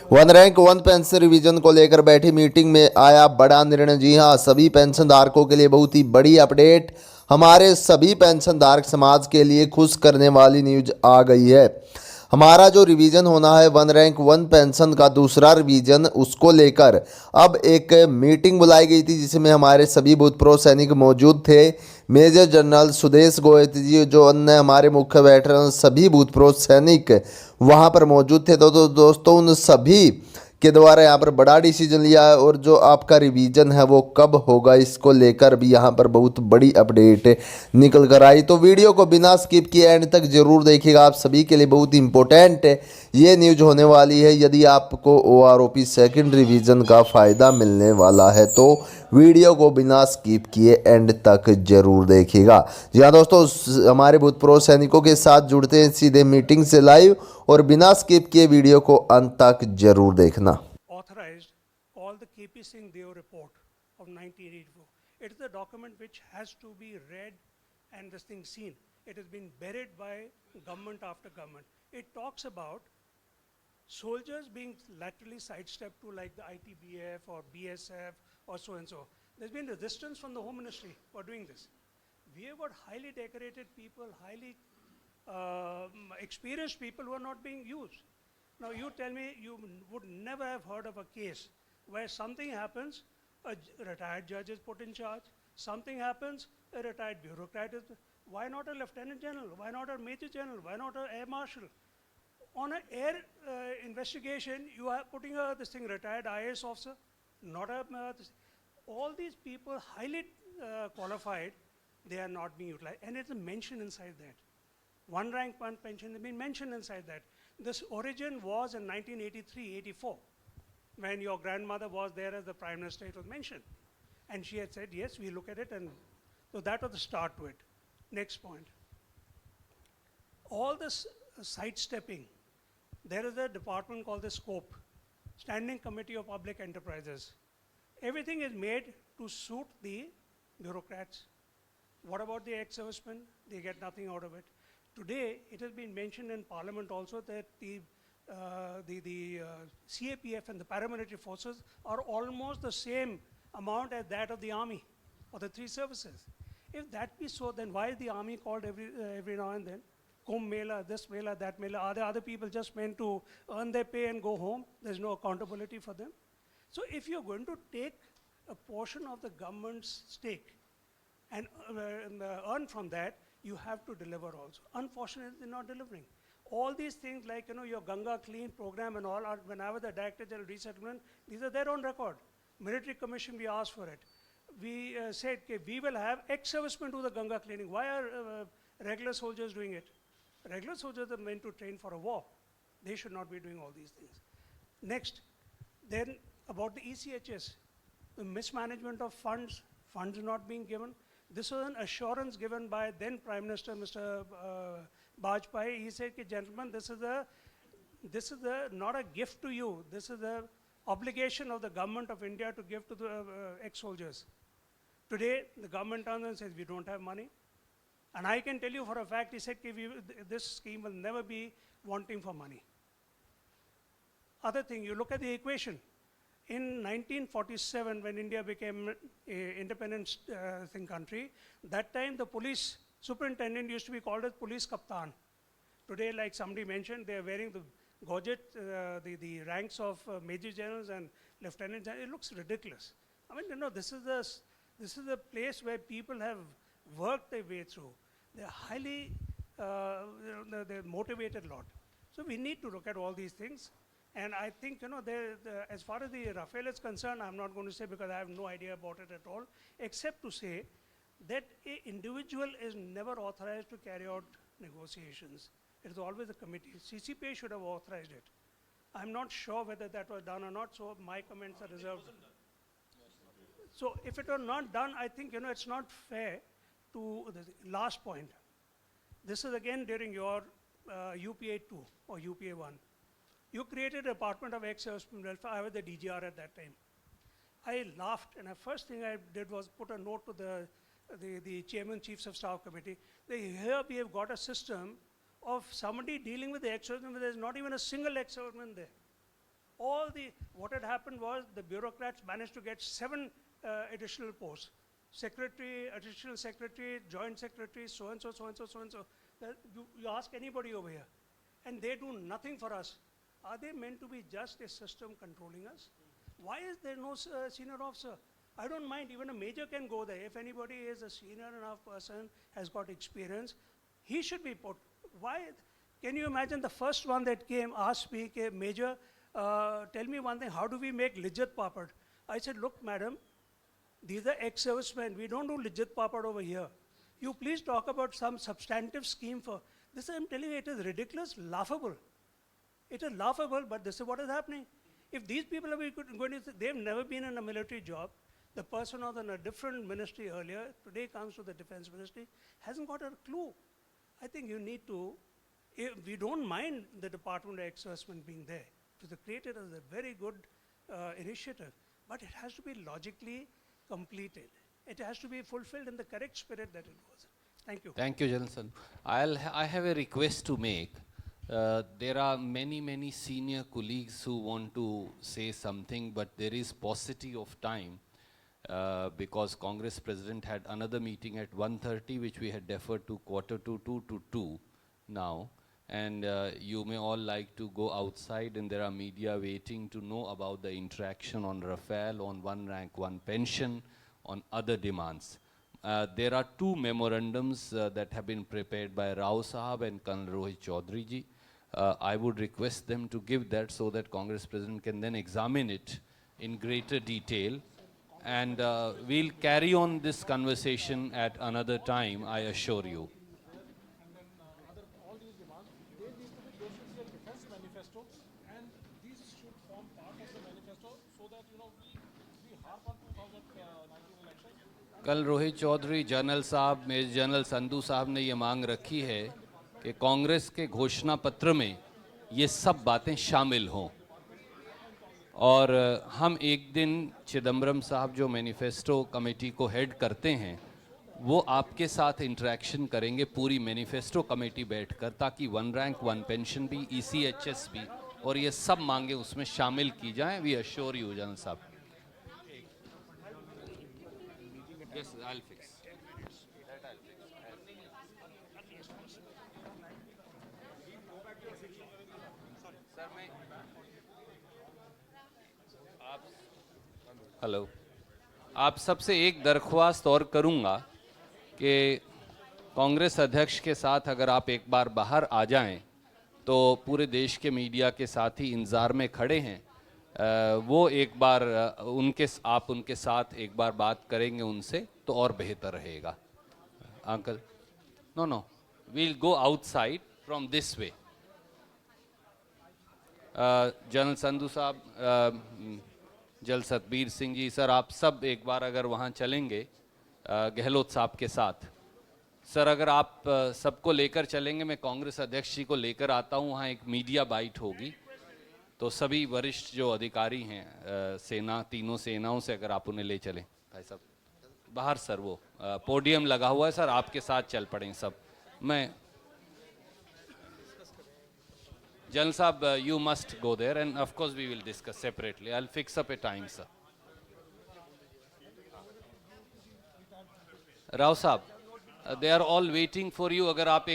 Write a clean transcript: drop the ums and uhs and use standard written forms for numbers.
One rank one pension revision को लेकर बैठी मीटिंग में आया बड़ा निर्णय। जी हां, सभी पेंशन धारकों के लिए बहुत ही बड़ी अपडेट। हमारे सभी पेंशन धारक समाज के लिए खुश करने वाली न्यूज आ गई है। हमारा जो रिवीजन होना है वन रैंक वन पेंशन का दूसरा रिवीजन, उसको लेकर अब एक मीटिंग बुलाई गई थी जिसमें हमारे सभी भूतपूर्व सैनिक मौजूद थे। मेजर जनरल सुदेश गोयल जी, जो अन्य हमारे मुख्य वेटरन सभी भूतपूर्व सैनिक वहां पर मौजूद थे। तो दोस्तों, उन सभी के द्वारा यहाँ पर बड़ा डिसीजन लिया है और जो आपका रिवीजन है वो कब होगा, इसको लेकर भी यहाँ पर बहुत बड़ी अपडेट निकल कर आई। तो वीडियो को बिना स्किप किए एंड तक जरूर देखिएगा, आप सभी के लिए बहुत इंपॉर्टेंट ये न्यूज होने वाली है। यदि आपको OROP सेकंड रिवीजन का फ़ायदा मिलने वाला है तो वीडियो को बिना स्किप किए एंड तक जरूर देखिएगा। जी हाँ दोस्तों, हमारे भूतपूर्व सैनिकों के साथ जुड़ते हैं सीधे मीटिंग से लाइव और बिना स्किप किए वीडियो को अंत तक जरूर देखना। Authorized all the KP Singh Deo report of 1984. It is a document which has to be read and this thing seen. It has been buried by government after government. It talks about soldiers being laterally sidestepped to like the ITBF or BSF or so and so. There's been resistance from the Home Ministry for doing this. We have got highly decorated people, highly experienced people who are not being used. Now you tell me, you would never have heard of a case where something happens, a retired judge is put in charge, something happens, a retired bureaucrat is, why not a lieutenant general, why not a major general, why not an air marshal? On an air investigation, you are putting this thing, retired IAS officer, not a, all these people highly qualified, they are not being utilized. And it's mentioned inside that. One rank, one pension, has been mentioned inside that. This origin was in 1983-84, when your grandmother was there as the Prime Minister, it was mentioned. And she had said, yes, we look at it, and so that was the start to it. Next point. All this sidestepping, there is a department called the SCOPE, Standing Committee of Public Enterprises. Everything is made to suit the bureaucrats. What about the ex-servicemen? They get nothing out of it. Today, it has been mentioned in Parliament also that the CAPF and the paramilitary forces are almost the same amount as that of the army or the three services. If that be so, then why is the army called every now and then? Kumbh Mela, this Mela, that Mela. Are there other people just meant to earn their pay and go home? There's no accountability for them. So if you're going to take a portion of the government's stake and earn from that, you have to deliver also. Unfortunately, they're not delivering. All these things like, your Ganga Clean program and all, are, whenever the Director General Resettlement, these are their own record. Military Commission, we asked for it. We said, okay, we will have ex-servicemen do the Ganga cleaning. Why are regular soldiers doing it? Regular soldiers are meant to train for a war. They should not be doing all these things. Next, then about the ECHS, the mismanagement of funds not being given. This was an assurance given by then Prime Minister, Mr. Bajpai. He said, gentlemen, this is not a gift to you. This is the obligation of the government of India to give to the ex-soldiers. Today, the government turns and says, we don't have money. And I can tell you for a fact, he said, this scheme will never be wanting for money. Other thing, you look at the equation. In 1947, when India became an independent country, that time the police superintendent used to be called as police kaptan. Today, like somebody mentioned, they are wearing the gorget, the ranks of major generals and lieutenant generals. It looks ridiculous. I mean, this is a place where people have worked their way through. They're highly, they're motivated a lot. So we need to look at all these things. And I think, as far as the Rafale is concerned, I'm not going to say because I have no idea about it at all, except to say that an individual is never authorized to carry out negotiations. It is always a committee. CCPA should have authorized it. I'm not sure whether that was done or not, so my comments are reserved. So if it was not done, I think, it's not fair to the last point. This is again during your UPA 2 or UPA 1. You created a Department of Ex-Servicemen Welfare. I was the DGR at that time. I laughed, and the first thing I did was put a note to the Chairman, Chiefs of Staff Committee. Here we have got a system of somebody dealing with the ex-servicemen, but there's not even a single ex-serviceman there. What had happened was the bureaucrats managed to get 7 additional posts. Secretary, additional secretary, joint secretary, so-and-so, so-and-so, so-and-so. You ask anybody over here, and they do nothing for us. Are they meant to be just a system controlling us? Why is there no senior officer? I don't mind, even a major can go there. If anybody is a senior enough person, has got experience, he should be put. Why? Can you imagine the first one that came, asked me, "Okay, Major, tell me one thing, how do we make lijjat papad?" I said, "Look, madam, these are ex-servicemen. We don't do lijjat papad over here. You please talk about some substantive scheme for this." I'm telling you, it is ridiculous, laughable. It is laughable, but this is what is happening. If these people are going to, they've never been in a military job. The person was in a different ministry earlier, today comes to the defense ministry, hasn't got a clue. I think you need to, we don't mind the Department of Ex-Servicemen being there. It was created as a very good initiative, but it has to be logically completed. It has to be fulfilled in the correct spirit that it was. Thank you. Thank you, Jansan. I have a request to make. There are many senior colleagues who want to say something, but there is paucity of time because Congress President had another meeting at 1:30, which we had deferred to 1:45 to 2 now. And you may all like to go outside, and there are media waiting to know about the interaction on Rafale, on one rank, one pension, on other demands. There are 2 memorandums that have been prepared by Rao Sahab and Colonel Rohit Chaudhary ji. I would request them to give that so that Congress President can then examine it in greater detail. And we'll carry on this conversation at another time, I assure you. And then all these demands, they need to be basically a defense manifesto, and these should form part of the manifesto so that, we harp on 2019 elections. कल Rohit Chaudhary general साहब, major general Sandhu साहब ने ये मांग रखी है कि कांग्रेस के घोषणा पत्र में ये सब बातें शामिल हों, और हम एक दिन चिदम्बरम साहब जो मैनिफेस्टो कमेटी को हेड करते हैं, वो आपके साथ इंटरेक्शन करेंगे पूरी मैनिफेस्टो कमेटी बैठकर, ताकि 1 रैंक 1 पेंशन भी, ECHS भी, और ये सब मांगे उसमें शामिल की जाएं. वी अश्योर यू जनरल साहब. Yes, I'll fix. हेलो, आप सबसे एक दरख्वास्त और करूंगा कि कांग्रेस अध्यक्ष के साथ अगर आप एक बार बाहर आ जाएं, तो पूरे देश के मीडिया के साथ ही इंतज़ार में खड़े हैं, वो एक बार आप उनके साथ एक बार बात करेंगे उनसे तो और बेहतर रहेगा. Uncle, no, we'll go outside from this way. General Sandhu साहब, जल सतबीर सिंह जी, सर आप सब एक बार अगर वहाँ चलेंगे गहलोत साहब के साथ. सर अगर आप सबको लेकर चलेंगे, मैं कांग्रेस अध्यक्ष जी को लेकर आता हूँ, वहाँ एक मीडिया बाइट होगी, तो सभी वरिष्ठ जो अधिकारी हैं सेना, तीनों सेनाओं से अगर आप उन्हें ले चलें. भाई साहब बाहर, सर वो पोडियम लगा हुआ है, सर आपके साथ चल पड़ें सब. मैं General Saab, you must go there, and of course we will discuss separately. I'll fix up a time, sir. Rao Saab, they are all waiting for you. अगर आप